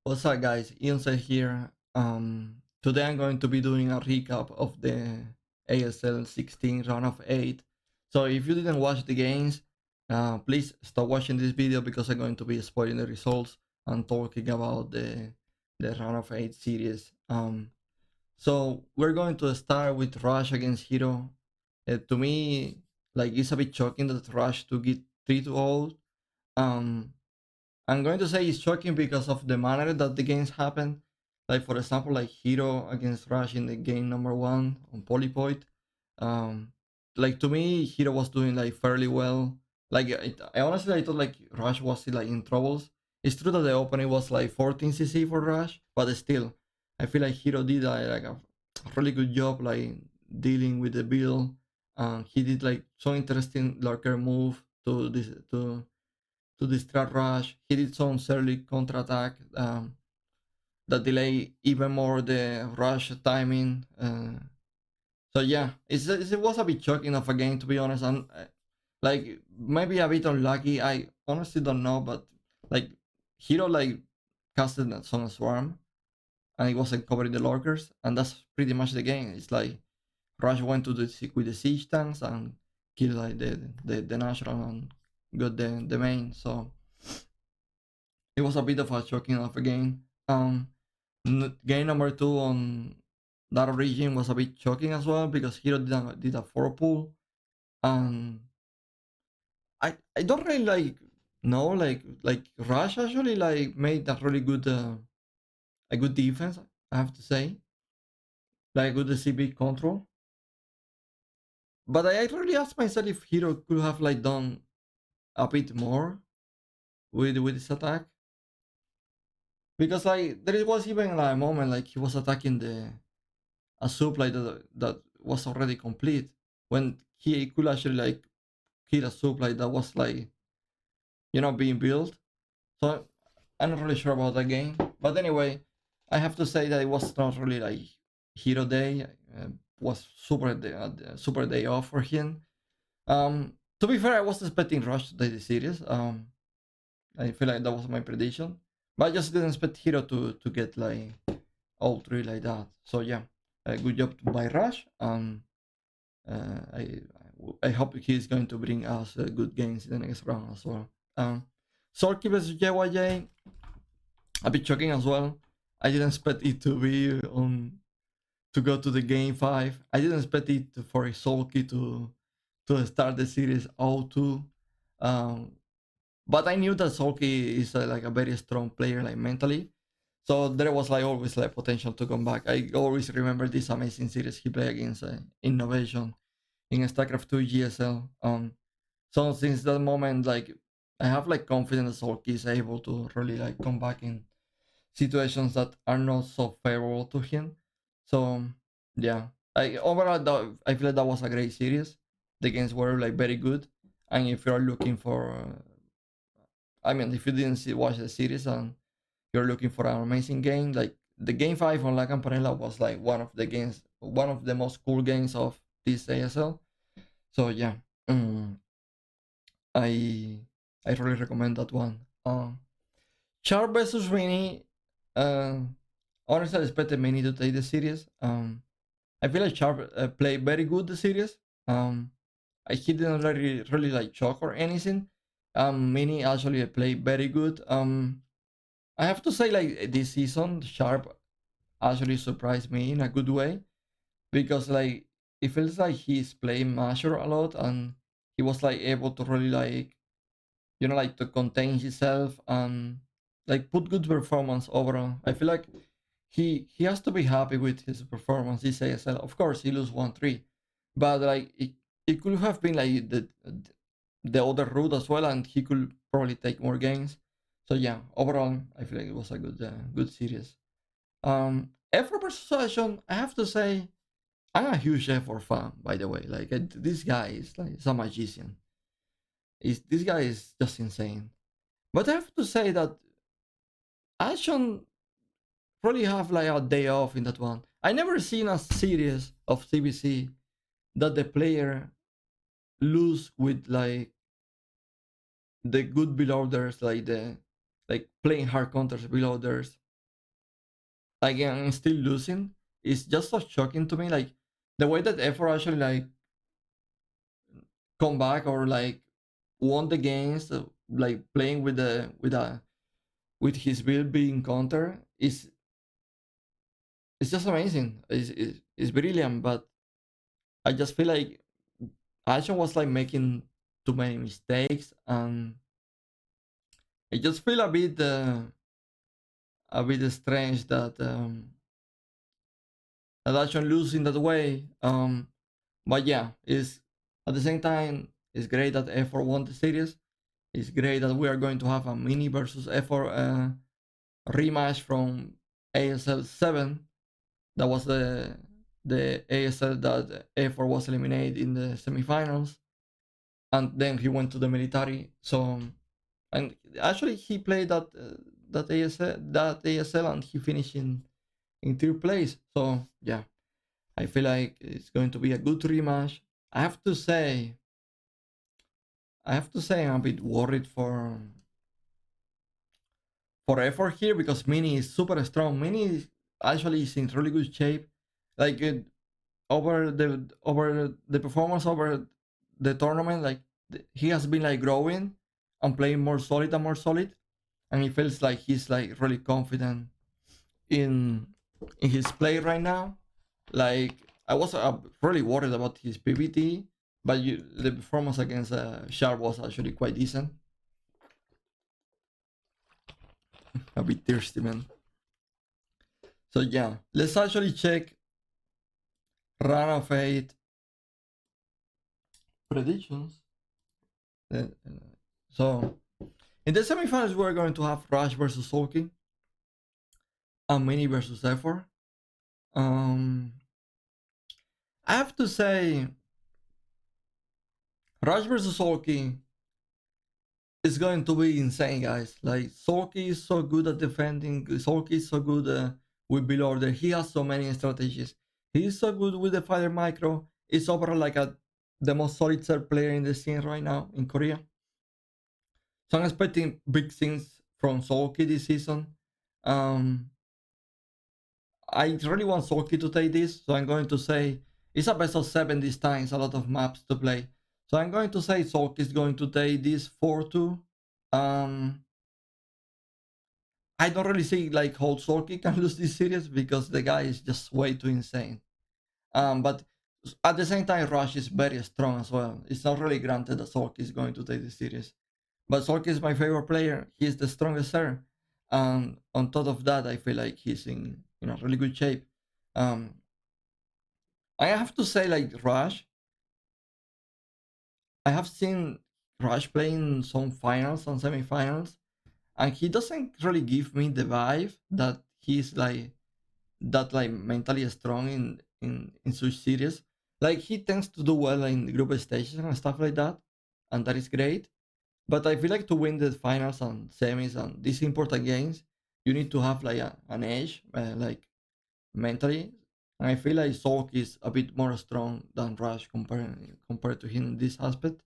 What's up, guys? eOnzErG here. Today I'm going to be doing a recap of the ASL 16 round of 8. So if you didn't watch the games, please stop watching this video because I'm going to be spoiling the results and talking about the round of 8 series. So we're going to start with Rush against Hero. To me, like, it's a bit shocking that Rush to get 3-0. Um, I'm going to say it's shocking because of the manner that the games happen. Like, for example, like Hero against Rush in the game number 1 on Polypoid. Um, like, to me, Hero was doing like fairly well. Like, I honestly I thought like Rush was like in troubles. It's true that the opening was like 14 CC for Rush, but still, I feel like Hero did like a really good job like dealing with the build. He did like so interesting lurker move to this to distract Rush. He did some early counterattack that delay even more the Rush timing. So yeah, it was a bit shocking of a game, to be honest. And like maybe a bit unlucky. I honestly don't know, but like Hero like casted some swarm and it wasn't covering the lurkers, and that's pretty much the game. It's like Rush went to the with the siege tanks and killed like the national and got the main. So it was a bit of a shocking of a game. Game number 2 on that region was a bit shocking as well because Hero did a 4 pull, and I don't really like no like Rush actually like made a good defense, I have to say, like good CB control. But I really asked myself if Hero could have like done a bit more with his attack, because like there was even like a moment like he was attacking the a supply that was already complete when he could actually like kill a supply that was like being built. So I'm not really sure about that game, but anyway, I have to say that it was not really like Hero Day. Was super day off for him. To be fair, I was expecting Rush to take the series. I feel like that was my prediction, but I just didn't expect Hero to get like all three like that. So yeah, good job by Rush. Uh, I I hope he's going to bring us good games in the next round as well. Sorky versus JYJ, a bit shocking as well. I didn't expect it to be on to go to the game 5. I didn't expect it for Sulky to start the series 0-2. Um, but I knew that Sulky is like a very strong player, like mentally. So there was like always like potential to come back. I always remember this amazing series he played against Innovation in Starcraft 2 GSL. So since that moment, like I have like confidence Sulky is able to really like come back in situations that are not so favorable to him. So yeah, I overall I feel like that was a great series. The games were like very good, and if you're looking for, I mean, if you didn't watch the series and you're looking for an amazing game, like the game 5 on La Campanella was like one of the most cool games of this ASL. So yeah, um, I I really recommend that one. Sharp versus Rainy. Uh, Honestly, I expected Mini to take the series. I feel like Sharp played very good the series. He didn't really like choke or anything. Mini actually played very good. I have to say, like this season, Sharp actually surprised me in a good way because like it feels like he's playing Masher a lot and he was like able to really like like to contain himself and like put good performance overall. I feel like he has to be happy with his performance this ASL. Of course, he lose 1-3, but like it could have been like the other route as well, and he could probably take more games. So yeah, overall, I feel like it was a good series. Effort versus Action, I have to say, I'm a huge Effort fan. By the way, like this guy is like some magician. This guy is just insane. But I have to say that Action probably have like a day off in that one. I never seen a series of CBC that the player lose with like the good builders, like the like playing hard counters builders. like I'm still losing. It's just so shocking to me. Like the way that effort actually like come back or like won the games, like playing with the with his build being counter is it's just amazing. It's brilliant, but I just feel like Ashen was like making too many mistakes, and I just feel a bit strange that that Ashen lose in that way. But yeah, it's at the same time it's great that F4 won the series. It's great that we are going to have a mini versus F4 rematch from ASL 7. That was the ASL that F4 was eliminated in the semifinals, and then he went to the military. So and actually he played that ASL and he finished in third place. So yeah, I feel like it's going to be a good rematch. I have to say, I'm a bit worried for effort here because Mini is super strong. Mini actually is in really good shape. Like over the performance over the tournament, like he has been like growing and playing more solid and more solid, and he feels like he's like really confident in his play right now. Like I was really worried about his PBT, but the performance against Sharp was actually quite decent. A bit thirsty, man. So yeah, let's actually check run of 8 predictions. Uh, So in the semifinals, we're going to have Rush versus Sulky and Mini versus F4. I have to say, Rush versus Sulky is going to be insane, guys. Like Sulky is so good at defending. Sulky is so good with build order. He has so many strategies. He is so good with the fighter micro. It's overall like the most solid third player in the scene right now in Korea. So I'm expecting big things from Sulky this season. Um, I really want Sulky to take this, so I'm going to say it's a best of 7 this time. It's a lot of maps to play. So I'm going to say Sulky is going to take this 4-2. Um, I don't really see like how Sulky can lose this series because the guy is just way too insane. But at the same time, Rush is very strong as well. It's not really granted that Sulky is going to take the series. But Sulky is my favorite player. He's the strongest there. And on top of that, I feel like he's in a really good shape. Um, I have to say, like Rush, I have seen Rush playing some finals and semifinals, and he doesn't really give me the vibe that he's like that like mentally strong in such series. Like he tends to do well in group stages and stuff like that, and that is great. But I feel like to win the finals and semis and these important games, you need to have like an edge, like mentally. And I feel like Solk is a bit more strong than Rush compared to him in this aspect.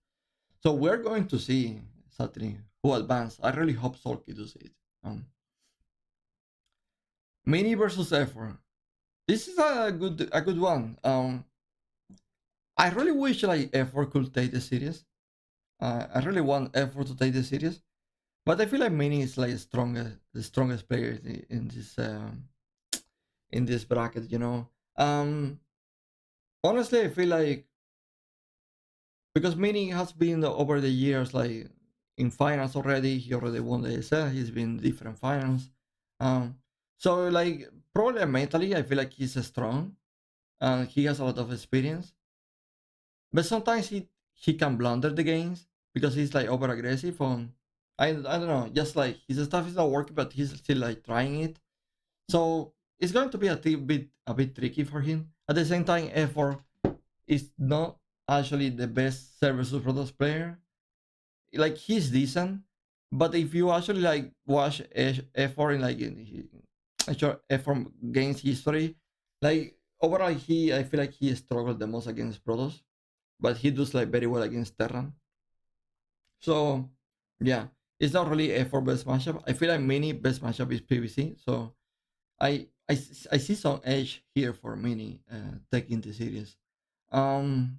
So we're going to see certainly who advance. I really hope Solky does it. Mini versus Effort. This is a good one. I really wish like Effort could take the series. I really want Effort to take the series, but I feel like Mini is like the strongest player in this bracket. Honestly, I feel like because Mini has been over the years like in finals already. He already won the ASL. He's been in different finals. Um, so like probably mentally, I feel like he's strong and he has a lot of experience. But sometimes he can blunder the games because he's like over aggressive on I don't know, just like his stuff is not working, but he's still like trying it. So it's going to be a bit tricky for him. At the same time, Effort is not actually the best service Protoss player. Like he's decent, but if you actually like watch Effort in like actual Effort games history, like overall I feel like he struggled the most against Protoss, but he does like very well against Terran. So yeah, it's not really Effort best matchup. I feel like many best matchup is PVC. So I see some edge here for Mini taking the series. Um,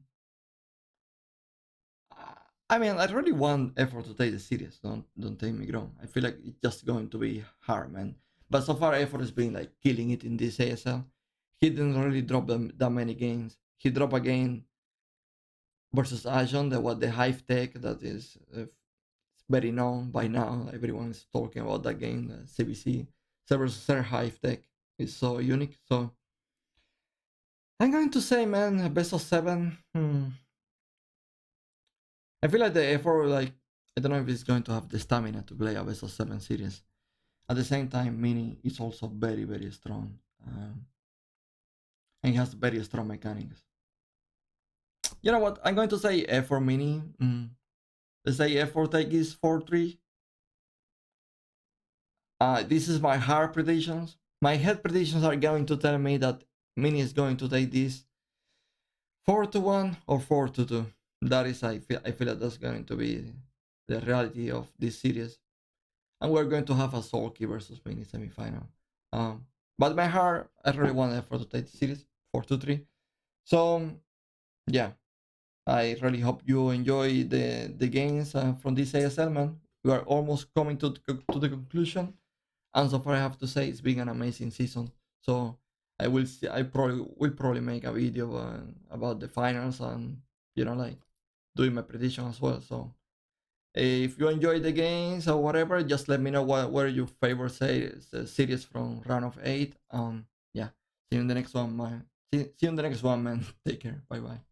I mean, I really want effort to take the series. Don't take me wrong. I feel like it's just going to be hard, man. But so far, effort has been like killing it in this ASL. He didn't really drop them that many games. He dropped a game versus Ajon, that was the Hive Tech that is very known by now. Everyone's talking about that game, the CBC. Versus Hive Tech is so unique. So I'm going to say, man, best of seven. I feel like the effort, like, I don't know if it's going to have the stamina to play a best of seven series. At the same time, Mini is also very, very strong. And has very strong mechanics. You know what? I'm going to say F for Mini. Let's say F for take is 4-3. This is my hard predictions. My head predictions are going to tell me that Mini is going to take this 4-1 or 4-2. That is, I feel that that's going to be the reality of this series. And we're going to have a Sulky versus Mini semifinal. But my heart, I really want effort to take the series 4-3. So yeah, I really hope you enjoy the games from this ASL, man. We are almost coming to the conclusion, and so far I have to say it's been an amazing season. So I probably will probably make a video about the finals and like doing my prediction as well. So if you enjoy the games or whatever, just let me know what are your favorite series from round of 8. Yeah, see you in the next one, man. See you in the next one, man. Take care. Bye bye.